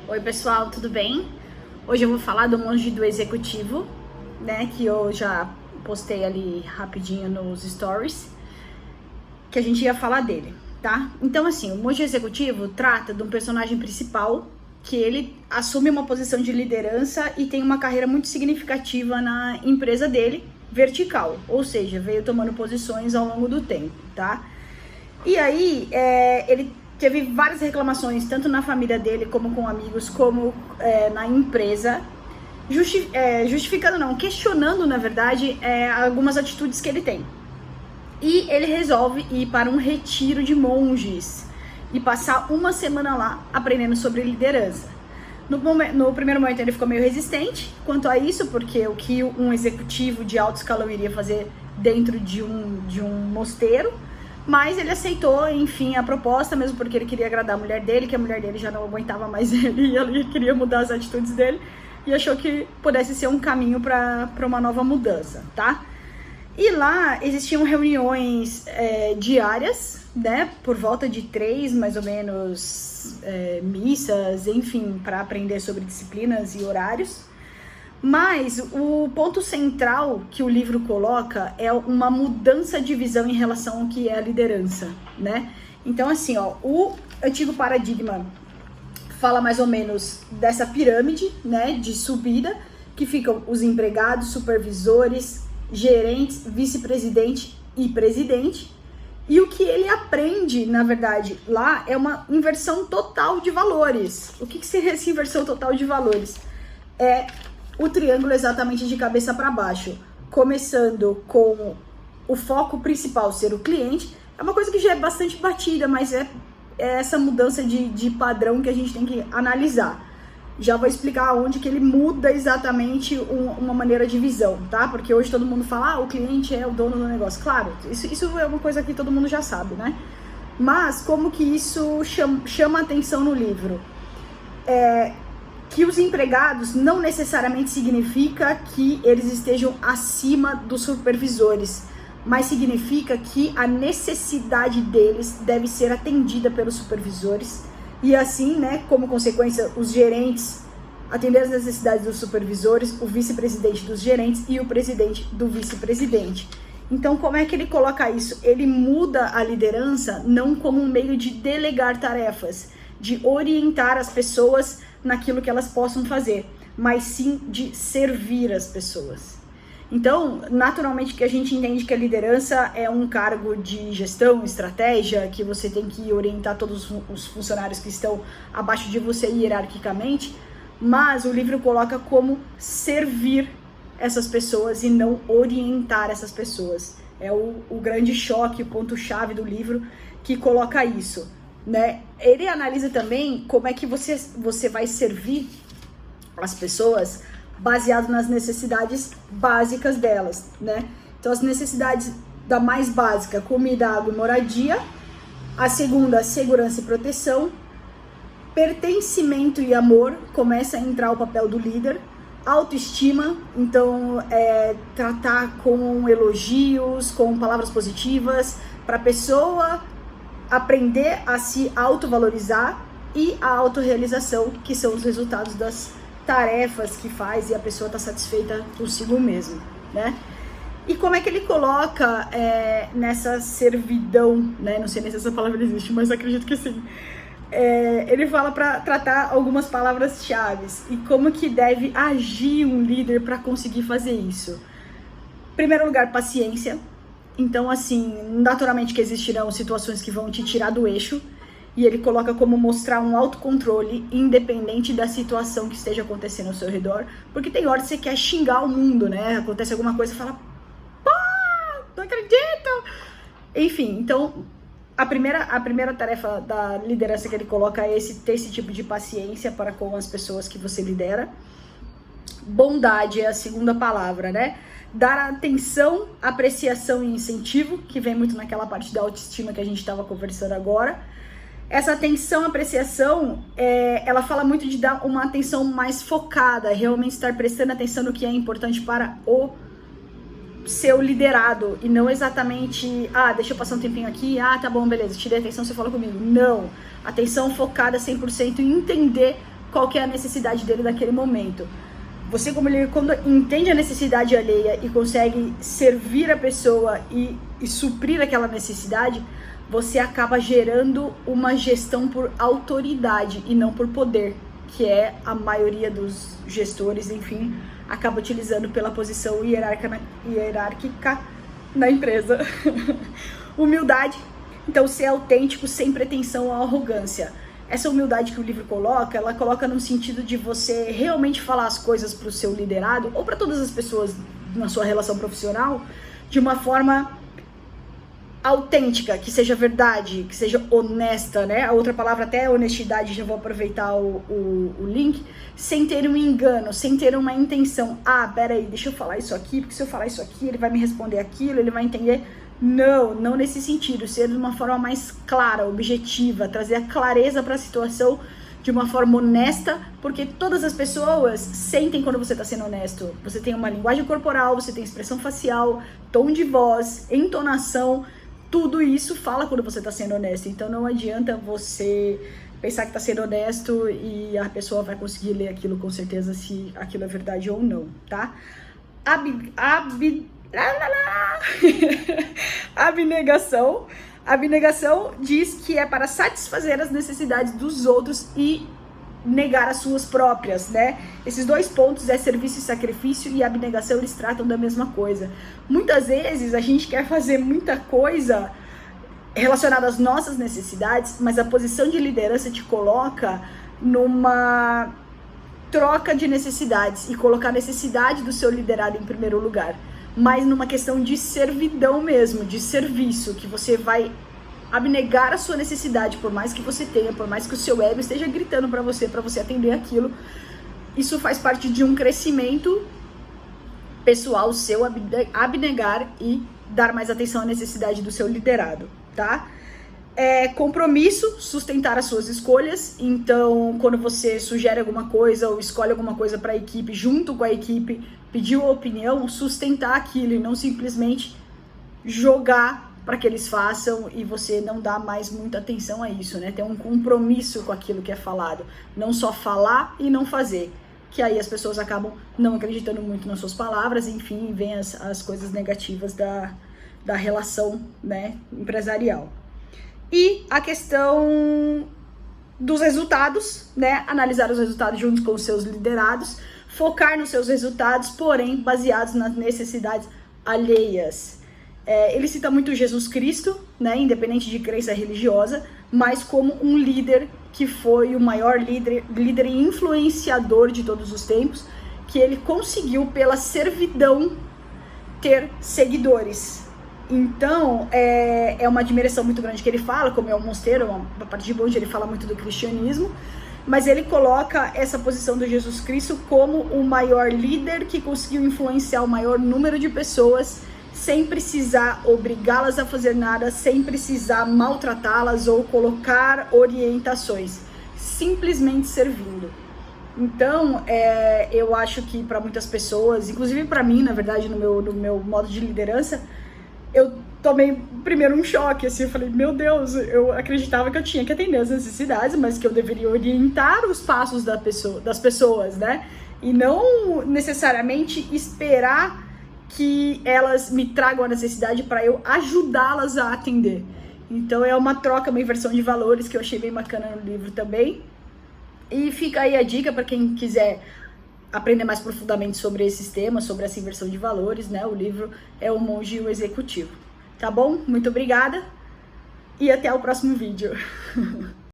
Oi pessoal, tudo bem? Hoje eu vou falar do monge do executivo, né, que eu já postei ali rapidinho nos stories, que a gente ia falar dele, tá? Então assim, o monge executivo trata de um personagem principal que ele assume uma posição de liderança e tem uma carreira muito significativa na empresa dele, vertical, ou seja, veio tomando posições ao longo do tempo, tá? E aí, ele teve várias reclamações, tanto na família dele, como com amigos, como na empresa, justificando não, questionando, na verdade, algumas atitudes que ele tem. E ele resolve ir para um retiro de monges e passar uma semana lá aprendendo sobre liderança. No primeiro momento ele ficou meio resistente quanto a isso, porque o que um executivo de alto escalão iria fazer dentro de um mosteiro, mas ele aceitou, enfim, a proposta, mesmo porque ele queria agradar a mulher dele, que a mulher dele já não aguentava mais ele e ele queria mudar as atitudes dele, e achou que pudesse ser um caminho para uma nova mudança, tá? E lá existiam reuniões diárias, né, por volta de 3, mais ou menos, missas, enfim, para aprender sobre disciplinas e horários. Mas o ponto central que o livro coloca é uma mudança de visão em relação ao que é a liderança, né? Então, assim, ó, o antigo paradigma fala mais ou menos dessa pirâmide, né, de subida, que ficam os empregados, supervisores, gerentes, vice-presidente e presidente. E o que ele aprende, na verdade, lá é uma inversão total de valores. O que seria essa inversão total de valores? É o triângulo exatamente de cabeça para baixo, começando com o foco principal ser o cliente. É uma coisa que já é bastante batida, mas é essa mudança de padrão que a gente tem que analisar. Já vou explicar onde que ele muda exatamente uma maneira de visão, tá? Porque hoje todo mundo fala, o cliente é o dono do negócio. Claro, isso é uma coisa que todo mundo já sabe, né? Mas como que isso chama atenção no livro? Que os empregados não necessariamente significa que eles estejam acima dos supervisores, mas significa que a necessidade deles deve ser atendida pelos supervisores e assim, né, como consequência, os gerentes atender as necessidades dos supervisores, o vice-presidente dos gerentes e o presidente do vice-presidente. Então, como é que ele coloca isso? Ele muda a liderança não como um meio de delegar tarefas, de orientar as pessoas naquilo que elas possam fazer, mas sim de servir as pessoas. Então, naturalmente que a gente entende que a liderança é um cargo de gestão, estratégia, que você tem que orientar todos os funcionários que estão abaixo de você hierarquicamente, mas o livro coloca como servir essas pessoas e não orientar essas pessoas. É o grande choque, o ponto-chave do livro que coloca isso, né? Ele analisa também como é que você vai servir as pessoas baseado nas necessidades básicas delas, né? Então, as necessidades da mais básica, comida, água e moradia. A segunda, segurança e proteção. Pertencimento e amor, começa a entrar o papel do líder. Autoestima, então, tratar com elogios, com palavras positivas, para a pessoa aprender a se autovalorizar, e a autorrealização, que são os resultados das tarefas que faz e a pessoa está satisfeita consigo mesmo, né? E como é que ele coloca nessa servidão, né? Não sei nem se essa palavra existe, mas acredito que sim. Ele fala para tratar algumas palavras-chave e como que deve agir um líder para conseguir fazer isso. Em primeiro lugar, paciência. Então, assim, naturalmente que existirão situações que vão te tirar do eixo, e ele coloca como mostrar um autocontrole independente da situação que esteja acontecendo ao seu redor, porque tem hora que você quer xingar o mundo, né? Acontece alguma coisa e fala, pá, não acredito! Enfim, então, a primeira tarefa da liderança que ele coloca é ter esse tipo de paciência para com as pessoas que você lidera. Bondade é a segunda palavra, né? Dar atenção, apreciação e incentivo, que vem muito naquela parte da autoestima que a gente estava conversando agora. Essa atenção, apreciação, ela fala muito de dar uma atenção mais focada, realmente estar prestando atenção no que é importante para o seu liderado, e não exatamente, deixa eu passar um tempinho aqui, tá bom, beleza, te dei atenção, você fala comigo. Não, atenção focada 100% em entender qual que é a necessidade dele naquele momento. Você, como líder, quando entende a necessidade alheia e consegue servir a pessoa e suprir aquela necessidade, você acaba gerando uma gestão por autoridade e não por poder, que é a maioria dos gestores, enfim, acaba utilizando pela posição hierárquica na empresa. Humildade, então ser autêntico sem pretensão ou arrogância. Essa humildade que o livro coloca, ela coloca no sentido de você realmente falar as coisas para o seu liderado ou para todas as pessoas na sua relação profissional de uma forma autêntica, que seja verdade, que seja honesta, né? A outra palavra até é honestidade, já vou aproveitar o link, sem ter um engano, sem ter uma intenção. Ah, peraí, deixa eu falar isso aqui, porque se eu falar isso aqui, ele vai me responder aquilo, ele vai entender. Não nesse sentido, ser de uma forma mais clara, objetiva, trazer a clareza para a situação de uma forma honesta, porque todas as pessoas sentem quando você está sendo honesto. Você tem uma linguagem corporal, você tem expressão facial, tom de voz, entonação, tudo isso fala quando você está sendo honesto. Então não adianta você pensar que está sendo honesto e a pessoa vai conseguir ler aquilo com certeza se aquilo é verdade ou não, tá? Abnegação. Abnegação diz que é para satisfazer as necessidades dos outros e negar as suas próprias, né? Esses dois pontos, serviço e sacrifício, e abnegação, eles tratam da mesma coisa. Muitas vezes a gente quer fazer muita coisa relacionada às nossas necessidades, mas a posição de liderança te coloca numa troca de necessidades e colocar a necessidade do seu liderado em primeiro lugar, mas numa questão de servidão mesmo, de serviço, que você vai abnegar a sua necessidade, por mais que você tenha, por mais que o seu ego esteja gritando para você atender aquilo. Isso faz parte de um crescimento pessoal seu, abnegar e dar mais atenção à necessidade do seu liderado, tá? Compromisso, sustentar as suas escolhas. Então, quando você sugere alguma coisa ou escolhe alguma coisa para a equipe, junto com a equipe, pediu a opinião, sustentar aquilo e não simplesmente jogar para que eles façam e você não dá mais muita atenção a isso, né? Ter um compromisso com aquilo que é falado, não só falar e não fazer, que aí as pessoas acabam não acreditando muito nas suas palavras, enfim, vem as coisas negativas da relação, né, empresarial. E a questão dos resultados, né? Analisar os resultados junto com os seus liderados, focar nos seus resultados, porém baseados nas necessidades alheias. Ele cita muito Jesus Cristo, né? Independente de crença religiosa, mas como um líder que foi o maior líder e influenciador de todos os tempos, que ele conseguiu pela servidão ter seguidores. Então, é uma admiração muito grande que ele fala, como é o mosteiro, a partir de onde ele fala muito do cristianismo, mas ele coloca essa posição do Jesus Cristo como o maior líder que conseguiu influenciar o maior número de pessoas sem precisar obrigá-las a fazer nada, sem precisar maltratá-las ou colocar orientações, simplesmente servindo. Então, eu acho que para muitas pessoas, inclusive para mim, na verdade, no meu modo de liderança, eu tomei primeiro um choque, assim, eu falei, meu Deus, eu acreditava que eu tinha que atender as necessidades, mas que eu deveria orientar os passos das pessoas, né? E não necessariamente esperar que elas me tragam a necessidade para eu ajudá-las a atender. Então é uma troca, uma inversão de valores que eu achei bem bacana no livro também. E fica aí a dica para quem quiser aprender mais profundamente sobre esses temas, sobre essa inversão de valores, né? O livro é O Monge e o Executivo. Tá bom? Muito obrigada e até o próximo vídeo.